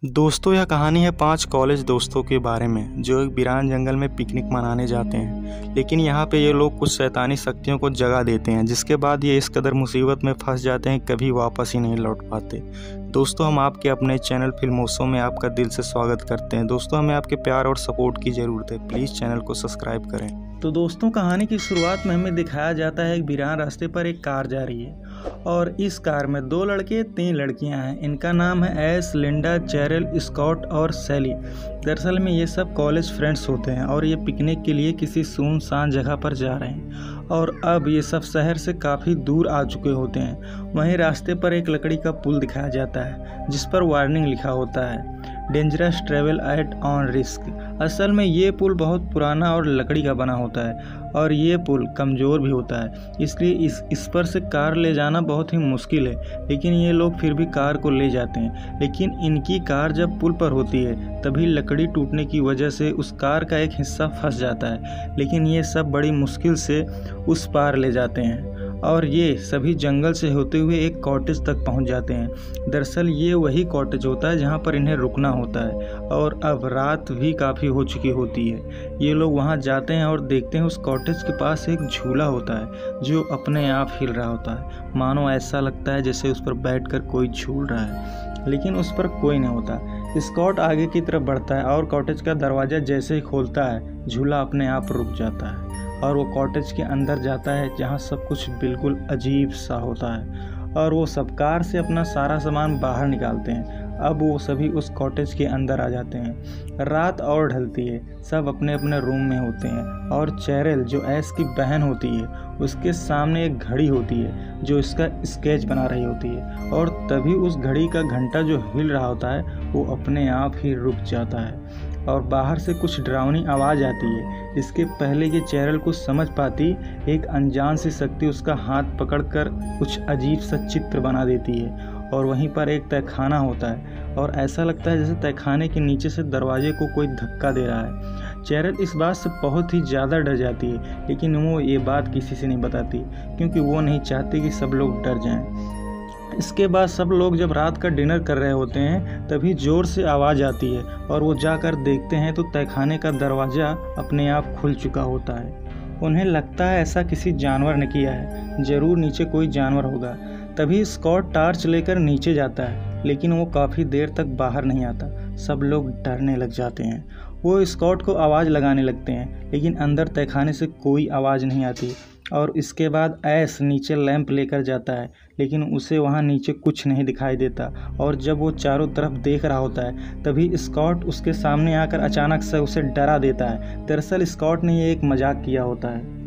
दोस्तों, यह कहानी है 5 कॉलेज दोस्तों के बारे में जो एक वीरान जंगल में पिकनिक मनाने जाते हैं। लेकिन यहाँ पे ये लोग कुछ शैतानी शक्तियों को जगा देते हैं, जिसके बाद ये इस कदर मुसीबत में फंस जाते हैं कभी वापस ही नहीं लौट पाते। दोस्तों, हम आपके अपने चैनल फिल्मोत्सव में आपका दिल से स्वागत करते हैं। दोस्तों, हमें आपके प्यार और सपोर्ट की ज़रूरत है। प्लीज़ चैनल को सब्सक्राइब करें। तो दोस्तों, कहानी की शुरुआत में हमें दिखाया जाता है एक वीरान रास्ते पर एक कार जा रही है और इस कार में 2 लड़के 3 लड़कियां हैं। इनका नाम है एस, लिंडा, चेरिल, स्कॉट और सैली। दरअसल में ये सब कॉलेज फ्रेंड्स होते हैं और ये पिकनिक के लिए किसी सुनसान जगह पर जा रहे हैं और अब ये सब शहर से काफ़ी दूर आ चुके होते हैं। वहीं रास्ते पर एक लकड़ी का पुल दिखाया जाता है जिस पर वार्निंग लिखा होता है, dangerous travel eight on risk. असल में ये पुल बहुत पुराना और लकड़ी का बना होता है और ये पुल कमज़ोर भी होता है, इसलिए इस पर से कार ले जाना बहुत ही मुश्किल है। लेकिन ये लोग फिर भी कार को ले जाते हैं। लेकिन इनकी कार जब पुल पर होती है तभी लकड़ी टूटने की वजह से उस कार का एक हिस्सा फंस जाता है। लेकिन ये सब बड़ी मुश्किल से उस पार ले जाते हैं और ये सभी जंगल से होते हुए एक कॉटेज तक पहुंच जाते हैं। दरअसल ये वही कॉटेज होता है जहां पर इन्हें रुकना होता है और अब रात भी काफ़ी हो चुकी होती है। ये लोग वहां जाते हैं और देखते हैं उस कॉटेज के पास एक झूला होता है जो अपने आप हिल रहा होता है। मानो ऐसा लगता है जैसे उस पर बैठकर कोई झूल रहा है, लेकिन उस पर कोई नहीं होता। स्कॉट आगे की तरफ बढ़ता है और कॉटेज का दरवाज़ा जैसे ही खोलता है झूला अपने आप रुक जाता है और वो कॉटेज के अंदर जाता है जहाँ सब कुछ बिल्कुल अजीब सा होता है और वो सब कार से अपना सारा सामान बाहर निकालते हैं। अब वो सभी उस कॉटेज के अंदर आ जाते हैं। रात और ढलती है, सब अपने अपने रूम में होते हैं और चेरिल जो एस की बहन होती है उसके सामने एक घड़ी होती है जो इसका स्केच बना रही होती है और तभी उस घड़ी का घंटा जो हिल रहा होता है वो अपने आप ही रुक जाता है और बाहर से कुछ डरावनी आवाज़ आती है। इसके पहले कि चेरिल कुछ समझ पाती, एक अनजान सी शक्ति उसका हाथ पकड़कर कुछ अजीब सा चित्र बना देती है और वहीं पर एक तहखाना होता है और ऐसा लगता है जैसे तहखाने के नीचे से दरवाजे को कोई धक्का दे रहा है। चेरिल इस बात से बहुत ही ज़्यादा डर जाती है, लेकिन वो ये बात किसी से नहीं बताती क्योंकि वो नहीं चाहती कि सब लोग डर जाएं। इसके बाद सब लोग जब रात का डिनर कर रहे होते हैं तभी ज़ोर से आवाज़ आती है और वो जाकर देखते हैं तो तहखाने का दरवाज़ा अपने आप खुल चुका होता है। उन्हें लगता है ऐसा किसी जानवर ने किया है, ज़रूर नीचे कोई जानवर होगा। तभी स्कॉट टार्च लेकर नीचे जाता है, लेकिन वो काफ़ी देर तक बाहर नहीं आता। सब लोग डरने लग जाते हैं। वो स्कॉट को आवाज़ लगाने लगते हैं, लेकिन अंदर तहखाने से कोई आवाज़ नहीं आती। और इसके बाद एस नीचे लैंप लेकर जाता है, लेकिन उसे वहाँ नीचे कुछ नहीं दिखाई देता और जब वो चारों तरफ देख रहा होता है तभी स्कॉट उसके सामने आकर अचानक से उसे डरा देता है। दरअसल स्कॉट ने ये एक मजाक किया होता है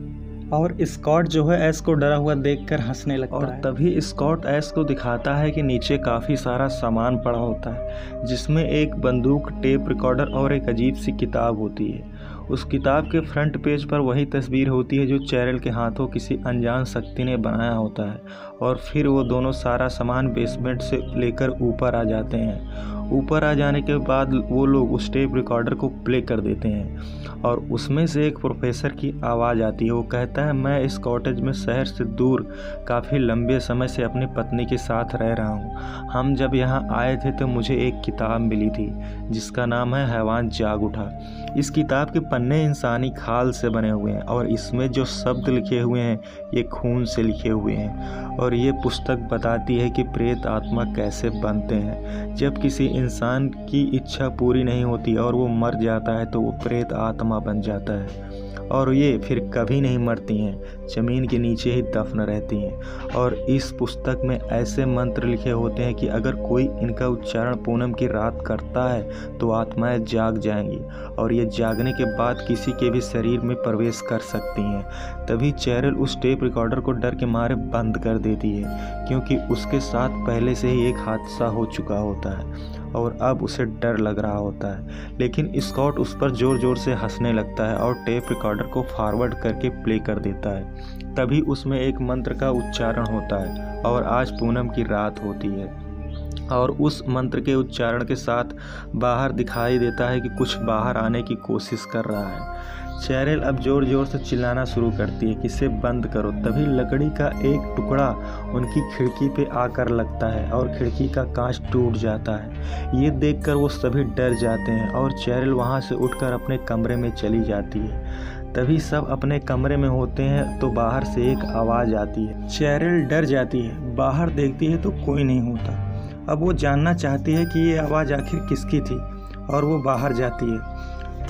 और स्कॉट जो है एस को डरा हुआ देखकर हंसने लगता है। और तभी स्कॉट एस को दिखाता है कि नीचे काफ़ी सारा सामान पड़ा होता है, जिसमें एक बंदूक, टेप रिकॉर्डर और एक अजीब सी किताब होती है। उस किताब के फ्रंट पेज पर वही तस्वीर होती है जो चेरिल के हाथों किसी अनजान शक्ति ने बनाया होता है और फिर वो दोनों सारा सामान बेसमेंट से लेकर ऊपर आ जाते हैं। ऊपर आ जाने के बाद वो लोग उस टेप रिकॉर्डर को प्ले कर देते हैं और उसमें से एक प्रोफेसर की आवाज़ आती है। वो कहता है, मैं इस कॉटेज में शहर से दूर काफ़ी लंबे समय से अपनी पत्नी के साथ रह रहा हूँ। हम जब यहाँ आए थे तो मुझे एक किताब मिली थी जिसका नाम है हैवान जाग उठा। इस किताब के पन्ने इंसानी खाल से बने हुए हैं और इसमें जो शब्द लिखे हुए हैं ये खून से लिखे हुए हैं और ये पुस्तक बताती है कि प्रेत आत्मा कैसे बनते हैं। जब किसी इंसान की इच्छा पूरी नहीं होती और वो मर जाता है तो वो प्रेत आत्मा बन जाता है और ये फिर कभी नहीं मरती हैं, ज़मीन के नीचे ही दफन रहती हैं। और इस पुस्तक में ऐसे मंत्र लिखे होते हैं कि अगर कोई इनका उच्चारण पूनम की रात करता है तो आत्माएं जाग जाएंगी और ये जागने के बाद किसी के भी शरीर में प्रवेश कर सकती हैं। तभी चेरिल उस टेप रिकॉर्डर को डर के मारे बंद कर देती है क्योंकि उसके साथ पहले से ही एक हादसा हो चुका होता है और अब उसे डर लग रहा होता है। लेकिन स्कॉट उस पर ज़ोर ज़ोर से हंसने लगता है और टेप रिकॉर्डर को फॉरवर्ड करके प्ले कर देता है। तभी उसमें एक मंत्र का उच्चारण होता है और आज पूनम की रात होती है और उस मंत्र के उच्चारण के साथ बाहर दिखाई देता है कि कुछ बाहर आने की कोशिश कर रहा है। चेरिल अब ज़ोर ज़ोर से चिल्लाना शुरू करती है कि इसे बंद करो। तभी लकड़ी का एक टुकड़ा उनकी खिड़की पे आकर लगता है और खिड़की का कांच टूट जाता है। ये देखकर वो सभी डर जाते हैं और चेरिल वहाँ से उठकर अपने कमरे में चली जाती है। तभी सब अपने कमरे में होते हैं तो बाहर से एक आवाज़ आती है। चेरिल डर जाती है, बाहर देखती है तो कोई नहीं होता। अब वो जानना चाहती है कि ये आवाज़ आखिर किसकी थी और वो बाहर जाती है,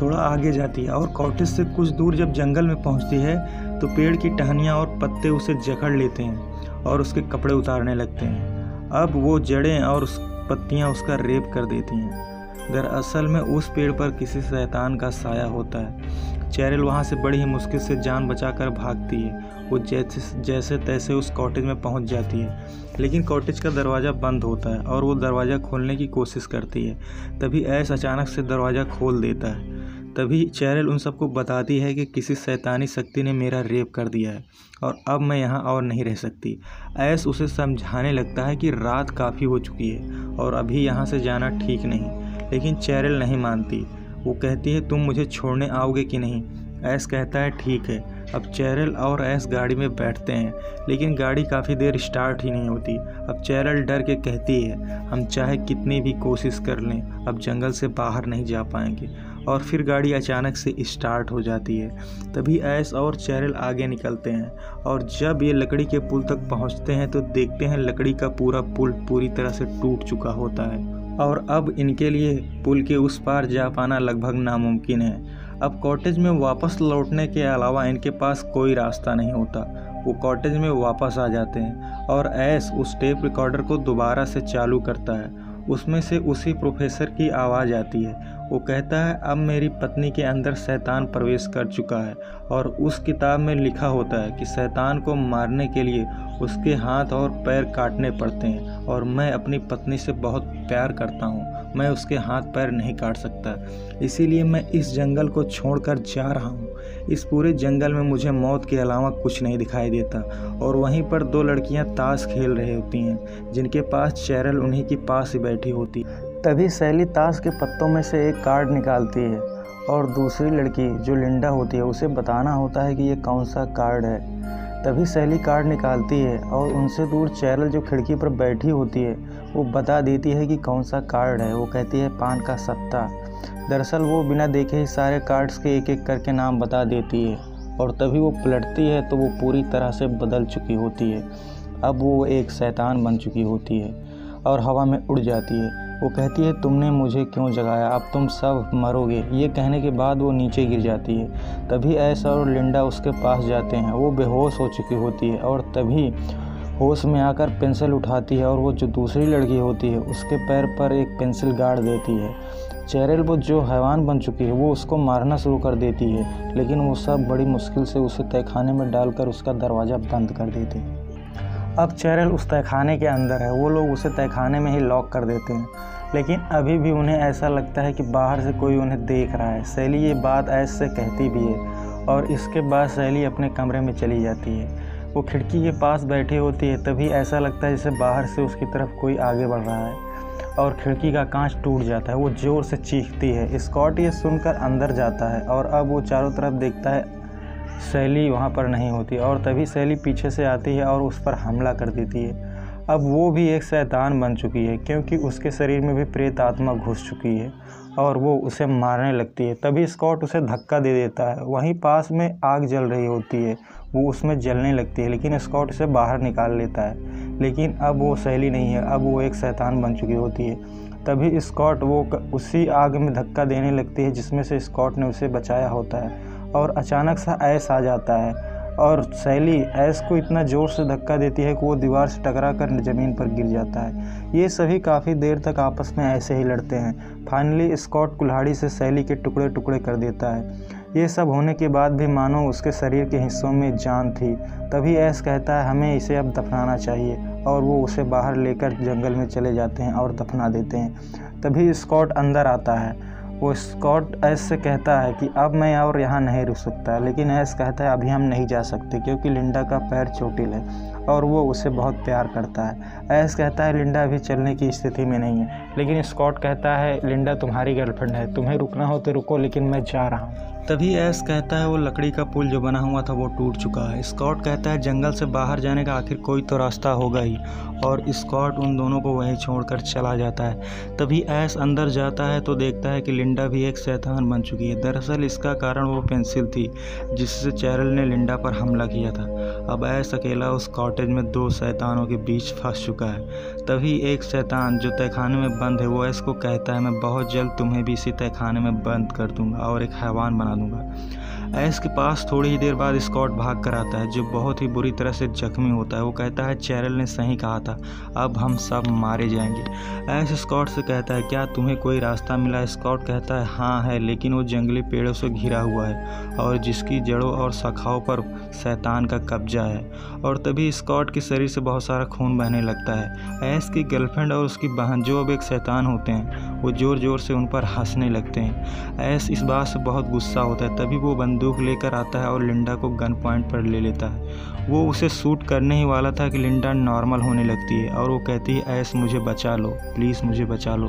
थोड़ा आगे जाती है और कॉटेज से कुछ दूर जब जंगल में पहुंचती है तो पेड़ की टहनियाँ और पत्ते उसे जकड़ लेते हैं और उसके कपड़े उतारने लगते हैं। अब वो जड़ें और पत्तियाँ उसका रेप कर देती हैं। दरअसल में उस पेड़ पर किसी शैतान का साया होता है। चेरिल वहाँ से बड़ी ही मुश्किल से जान बचाकर भागती है। वो जैसे तैसे उस कॉटेज में पहुँच जाती है, लेकिन कॉटेज का दरवाज़ा बंद होता है और वो दरवाज़ा खोलने की कोशिश करती है। तभी ऐस अचानक से दरवाज़ा खोल देता है। तभी चेरिल उन सबको बताती है कि किसी शैतानी शक्ति ने मेरा रेप कर दिया है और अब मैं यहाँ और नहीं रह सकती। ऐस उसे समझाने लगता है कि रात काफ़ी हो चुकी है और अभी यहाँ से जाना ठीक नहीं, लेकिन चेरिल नहीं मानती। वो कहती है तुम मुझे छोड़ने आओगे कि नहीं। ऐस कहता है ठीक है। अब चेरिल और ऐस गाड़ी में बैठते हैं, लेकिन गाड़ी काफ़ी देर स्टार्ट ही नहीं होती। अब चेरिल डर के कहती है हम चाहे कितनी भी कोशिश कर लें अब जंगल से बाहर नहीं जा पाएंगे। और फिर गाड़ी अचानक से स्टार्ट हो जाती है। तभी ऐस और चेरिल आगे निकलते हैं और जब ये लकड़ी के पुल तक पहुंचते हैं तो देखते हैं लकड़ी का पूरा पुल पूरी तरह से टूट चुका होता है और अब इनके लिए पुल के उस पार जा पाना लगभग नामुमकिन है। अब कॉटेज में वापस लौटने के अलावा इनके पास कोई रास्ता नहीं होता। वो कॉटेज में वापस आ जाते हैं और ऐस उस टेप रिकॉर्डर को दोबारा से चालू करता है। उसमें से उसी प्रोफेसर की आवाज़ आती है। वो कहता है अब मेरी पत्नी के अंदर शैतान प्रवेश कर चुका है और उस किताब में लिखा होता है कि शैतान को मारने के लिए उसके हाथ और पैर काटने पड़ते हैं और मैं अपनी पत्नी से बहुत प्यार करता हूँ, मैं उसके हाथ पैर नहीं काट सकता, इसीलिए मैं इस जंगल को छोड़कर जा रहा हूँ। इस पूरे जंगल में मुझे मौत के अलावा कुछ नहीं दिखाई देता। और वहीं पर दो लड़कियाँ ताश खेल रही होती हैं जिनके पास चेरिल उन्हीं के पास ही बैठी होती। तभी सैली ताश के पत्तों में से एक कार्ड निकालती है और दूसरी लड़की जो लिंडा होती है उसे बताना होता है कि ये कौन सा कार्ड है। तभी सैली कार्ड निकालती है और उनसे दूर चेरिल जो खिड़की पर बैठी होती है वो बता देती है कि कौन सा कार्ड है। वो कहती है पान का सत्ता। दरअसल वो बिना देखे ही सारे कार्ड्स के एक एक करके नाम बता देती है और तभी वो पलटती है तो वो पूरी तरह से बदल चुकी होती है। अब वो एक शैतान बन चुकी होती है और हवा में उड़ जाती है। वो कहती है तुमने मुझे क्यों जगाया, अब तुम सब मरोगे। ये कहने के बाद वो नीचे गिर जाती है। तभी ऐस और लिंडा उसके पास जाते हैं। वो बेहोश हो चुकी होती है और तभी होश में आकर पेंसिल उठाती है और वो जो दूसरी लड़की होती है उसके पैर पर एक पेंसिल गाड़ देती है। चेरिल वो जो हैवान बन चुकी है वो उसको मारना शुरू कर देती है, लेकिन वो सब बड़ी मुश्किल से उसे तहखाने में डालकर उसका दरवाज़ा बंद कर देते हैं। अब चेरिल उस तहखाने के अंदर है। वो लोग उसे तहखाने में ही लॉक कर देते हैं, लेकिन अभी भी उन्हें ऐसा लगता है कि बाहर से कोई उन्हें देख रहा है। सैली ये बात ऐस से कहती भी है और इसके बाद सैली अपने कमरे में चली जाती है। वो खिड़की के पास बैठी होती है। तभी ऐसा लगता है जैसे बाहर से उसकी तरफ कोई आगे बढ़ रहा है और खिड़की का कांच टूट जाता है। वो ज़ोर से चीखती है। स्कॉट ये सुनकर अंदर जाता है और अब वो चारों तरफ देखता है, सैली वहाँ पर नहीं होती और तभी सैली पीछे से आती है और उस पर हमला कर देती है। अब वो भी एक शैतान बन चुकी है क्योंकि उसके शरीर में भी प्रेत आत्मा घुस चुकी है और वो उसे मारने लगती है। तभी स्कॉट उसे धक्का दे देता है। वहीं पास में आग जल रही होती है, वो उसमें जलने लगती है, लेकिन स्कॉट उसे बाहर निकाल लेता है। लेकिन अब वो सैली नहीं है, अब वो एक शैतान बन चुकी होती है। तभी स्कॉट वो उसी आग में धक्का देने लगती है जिसमें से स्कॉट ने उसे बचाया होता है और अचानक सा ऐस आ जाता है और सैली ऐस को इतना ज़ोर से धक्का देती है कि वो दीवार से टकरा कर ज़मीन पर गिर जाता है। ये सभी काफ़ी देर तक आपस में ऐसे ही लड़ते हैं। फाइनली स्कॉट कुल्हाड़ी से सैली के टुकड़े टुकड़े कर देता है। ये सब होने के बाद भी मानो उसके शरीर के हिस्सों में जान थी। तभी ऐस कहता है हमें इसे अब दफनाना चाहिए और वो उसे बाहर लेकर जंगल में चले जाते हैं और दफना देते हैं। तभी स्कॉट अंदर आता है। वो स्कॉट ऐस से कहता है कि अब मैं और यहाँ नहीं रुक सकता, लेकिन ऐस कहता है अभी हम नहीं जा सकते क्योंकि लिंडा का पैर चोटिल है और वो उसे बहुत प्यार करता है। ऐश कहता है लिंडा अभी चलने की स्थिति में नहीं है, लेकिन स्कॉट कहता है लिंडा तुम्हारी गर्लफ्रेंड है, तुम्हें रुकना हो तो रुको, लेकिन मैं जा रहा हूँ। तभी ऐश कहता है वो लकड़ी का पुल जो बना हुआ था वो टूट चुका है। स्कॉट कहता है जंगल से बाहर जाने का आखिर कोई तो रास्ता होगा ही, और स्कॉट उन दोनों को वहीं छोड़कर चला जाता है। तभी ऐश अंदर जाता है तो देखता है कि लिंडा भी एक शैतान बन चुकी है। दरअसल इसका कारण वो पेंसिल थी जिससे चैरल ने लिंडा पर हमला किया था। अब ऐश अकेला उस कॉटेज में दो शैतानों के बीच फंस चुका है। तभी एक शैतान जो तहखाने में बंद है वो ऐश को कहता है मैं बहुत जल्द तुम्हें भी इसी तहखाने में बंद कर दूंगा और एक हैवान बना दूंगा। ऐश के पास थोड़ी ही देर बाद स्कॉट भाग कर आता है जो बहुत ही बुरी तरह से जख्मी होता है। वो कहता है चैरल ने सही कहा था, अब हम सब मारे जाएंगे। ऐश स्कॉट से कहता है क्या तुम्हें कोई रास्ता मिला? स्कॉट कहता है हाँ है, लेकिन वो जंगली पेड़ों से घिरा हुआ है और जिसकी जड़ों और शाखाओं पर शैतान का कब्जा है। और तभी स्कॉट के शरीर से बहुत सारा खून बहने लगता है। ऐश की गर्लफ्रेंड और उसकी बहन जो अब एक शैतान होते हैं वो ज़ोर ज़ोर से उन पर हंसने लगते हैं। ऐश इस बात से बहुत गुस्सा होता है। तभी वो बंदूक लेकर आता है और लिंडा को गन पॉइंट पर ले लेता है। वो उसे शूट करने ही वाला था कि लिंडा नॉर्मल होने लगती है और वो कहती है ऐश मुझे बचा लो, प्लीज़ मुझे बचा लो।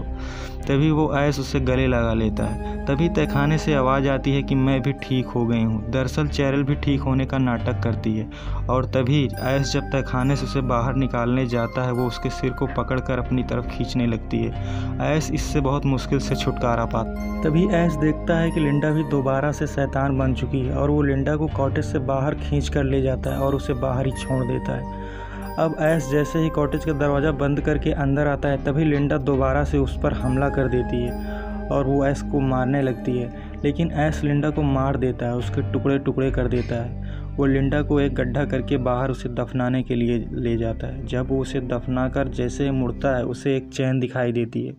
तभी वो ऐश उससे गले लगा लेता है। तभी तहखाने से आवाज़ आती है कि मैं भी ठीक हो गई हूँ। दरअसल चैरल भी ठीक होने का नाटक करती है और तभी ऐश जब तहखाने से उसे बाहर निकालने जाता है वो उसके सिर को पकड़कर अपनी तरफ खींचने लगती है। ऐश इससे बहुत मुश्किल से छुटकारा पाता। तभी ऐश देखता है कि लिंडा भी दोबारा से शैतान बन चुकी है और वो लिंडा को कॉटेज से बाहर खींच कर ले जाता है और उसे बाहर ही छोड़ देता है। अब ऐश जैसे ही कॉटेज का दरवाज़ा बंद करके अंदर आता है तभी लिंडा दोबारा से उस पर हमला कर देती है और वो ऐश को मारने लगती है, लेकिन ऐश लिंडा को मार देता है, उसके टुकड़े टुकड़े कर देता है। वो लिंडा को एक गड्ढा करके बाहर उसे दफनाने के लिए ले जाता है। जब वो उसे दफना कर जैसे ही मुड़ता है उसे एक चैन दिखाई देती है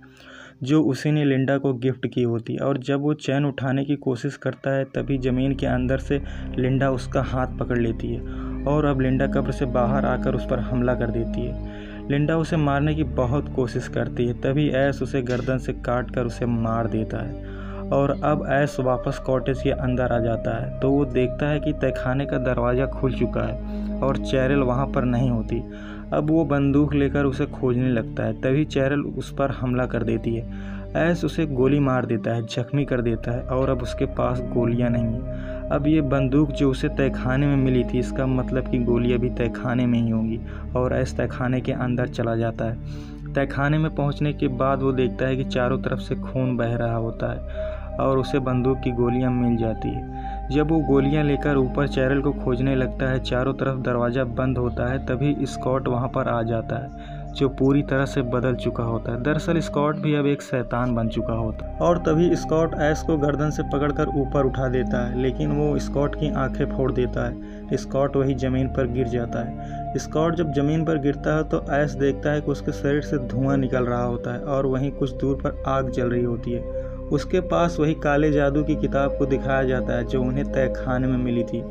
जो उसी ने लिंडा को गिफ्ट की होती है, और जब वो चैन उठाने की कोशिश करता है तभी ज़मीन के अंदर से लिंडा उसका हाथ पकड़ लेती है और अब लिंडा कब्र से बाहर आकर उस पर हमला कर देती है। लिंडा उसे मारने की बहुत कोशिश करती है। तभी ऐश उसे गर्दन से काट कर उसे मार देता है और अब ऐश वापस कॉटेज के अंदर आ जाता है तो वो देखता है कि तहखाने का दरवाज़ा खुल चुका है और चैरल वहाँ पर नहीं होती। अब वो बंदूक लेकर उसे खोजने लगता है। तभी चैरल उस पर हमला कर देती है। ऐश उसे गोली मार देता है, जख्मी कर देता है और अब उसके पास गोलियां नहीं हैं। अब ये बंदूक जो उसे तहखाने में मिली थी इसका मतलब कि गोलियां भी तहखाने में ही होंगी और ऐश तहखाने के अंदर चला जाता है। तहखाने में पहुंचने के बाद वो देखता है कि चारों तरफ से खून बह रहा होता है और उसे बंदूक की गोलियां मिल जाती है। जब वो गोलियां लेकर ऊपर चैरल को खोजने लगता है चारों तरफ दरवाज़ा बंद होता है। तभी स्कॉट वहां पर आ जाता है जो पूरी तरह से बदल चुका होता है। दरअसल स्कॉट भी अब एक शैतान बन चुका होता है और तभी स्कॉट ऐश को गर्दन से पकड़कर ऊपर उठा देता है, लेकिन वो स्कॉट की आंखें फोड़ देता है। स्कॉट वही ज़मीन पर गिर जाता है। स्कॉट जब ज़मीन पर गिरता है तो ऐश देखता है कि उसके शरीर से धुआं निकल रहा होता है और वहीं कुछ दूर पर आग जल रही होती है। उसके पास वही काले जादू की किताब को दिखाया जाता है जो उन्हें तहखाने में मिली थी।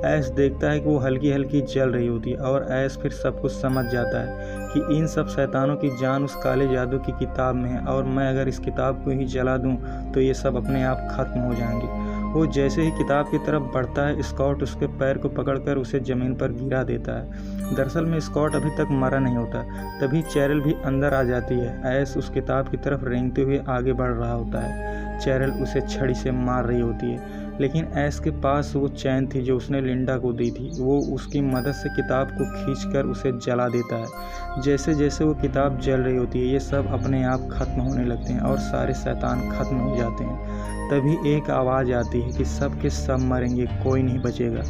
ऐश देखता है कि वो हल्की हल्की जल रही होती है और ऐश फिर सब कुछ समझ जाता है कि इन सब शैतानों की जान उस काले जादू की किताब में है और मैं अगर इस किताब को ही जला दूं तो ये सब अपने आप खत्म हो जाएंगे। वो जैसे ही किताब की तरफ बढ़ता है स्कॉट उसके पैर को पकड़कर उसे ज़मीन पर गिरा देता है। दरअसल में स्कॉट अभी तक मरा नहीं होता। तभी चैरल भी अंदर आ जाती है। ऐश उस किताब की तरफ रेंगते हुए आगे बढ़ रहा होता है। चैरल उसे छड़ी से मार रही होती है, लेकिन ऐश के पास वो चैन थी जो उसने लिंडा को दी थी। वो उसकी मदद से किताब को खींचकर उसे जला देता है। जैसे जैसे वो किताब जल रही होती है ये सब अपने आप खत्म होने लगते हैं और सारे शैतान खत्म हो जाते हैं। तभी एक आवाज़ आती है कि सब के सब मरेंगे, कोई नहीं बचेगा।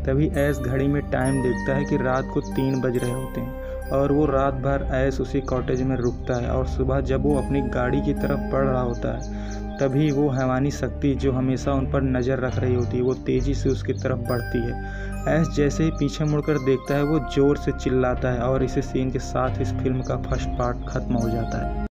तभी ऐश घड़ी में टाइम देखता है कि रात को 3 बज रहे होते हैं और वो रात भर ऐश उसी कॉटेज में रुकता है और सुबह जब वो अपनी गाड़ी की तरफ बढ़ रहा होता है तभी वो हैवानी शक्ति जो हमेशा उन पर नज़र रख रही होती है वो तेज़ी से उसकी तरफ बढ़ती है। ऐश जैसे ही पीछे मुड़कर देखता है वो ज़ोर से चिल्लाता है और इसी सीन के साथ इस फिल्म का फर्स्ट पार्ट खत्म हो जाता है।